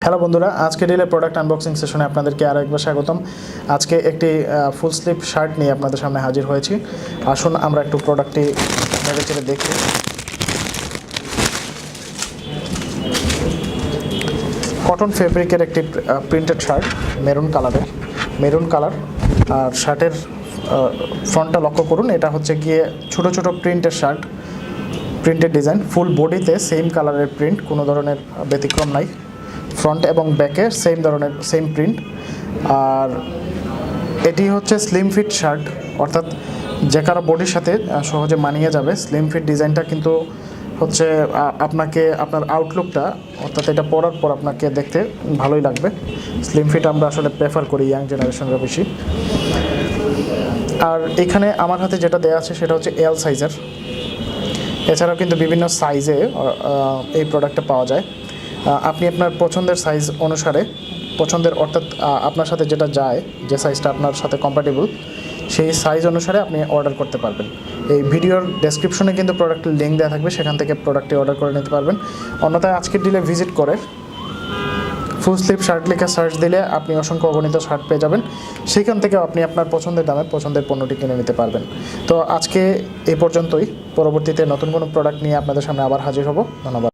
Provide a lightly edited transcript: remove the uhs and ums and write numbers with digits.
Hello বন্ধুরা, আজকে ডিলের product unboxing সেশনে আপনাদেরকে আরও একবার স্বাগতম। আজকে একটি ফুল স্লিভ শার্ট নিয়ে আপনাদের সামনে হাজির হয়েছি। আসুন আমরা একটু প্রোডাক্টটি নেড়ে চেড়ে দেখি। কটন ফেব্রিকের একটি প্রিন্টেড শার্ট, মেরুন কালার। আর শার্টের ফ্রন্টটা লক্ষ্য করুন, এটা হচ্ছে গিয়ে ছোটো ছোটো প্রিন্টের শার্ট, প্রিন্টেড ডিজাইন, ফুল বডিতে সেম কালারের প্রিন্ট, কোনো ধরনের ব্যতিক্রম নাই। ফ্রন্ট এবং ব্যাকে সেম প্রিন্ট। আর এটি হচ্ছে স্লিম ফিট শার্ট, অর্থাৎ যে কারো বডির সাথে সহজে মানিয়ে যাবে। স্লিম ফিট ডিজাইনটা কিন্তু হচ্ছে আপনার আউটলুকটা, অর্থাৎ এটা পরার পর আপনাকে দেখতে ভালোই লাগবে। স্লিম ফিট আমরা আসলে প্রেফার করি ইয়াং জেনারেশনরা বেশি। আর এখানে আমার হাতে যেটা দেওয়া আছে সেটা হচ্ছে এল সাইজের। এছাড়াও কিন্তু বিভিন্ন সাইজে এই প্রোডাক্টটা পাওয়া যায়। আপনি আপনার পছন্দের সাইজ অনুসারে, অর্থাৎ আপনার সাথে যেটা যায়, যে সাইজটা আপনার সাথে কম্প্যাটেবল, সেই সাইজ অনুসারে আপনি অর্ডার করতে পারবেন। এই ভিডিওর ডেসক্রিপশনে কিন্তু প্রোডাক্টের লিঙ্ক দেওয়া থাকবে, সেখান থেকে প্রোডাক্টটি অর্ডার করে নিতে পারবেন। অন্যথায় আজকের ডিলে ভিজিট করে ফুল স্লিভ শার্ট লিখে সার্চ দিলে আপনি অসংখ্য অগণিত শার্ট পেয়ে যাবেন। সেখান থেকে আপনি আপনার পছন্দের দামে পছন্দের পণ্যটি কিনে নিতে পারবেন। তো আজকে এই পর্যন্তই। পরবর্তীতে নতুন কোনো প্রোডাক্ট নিয়ে আপনাদের সামনে আবার হাজির হব। ধন্যবাদ।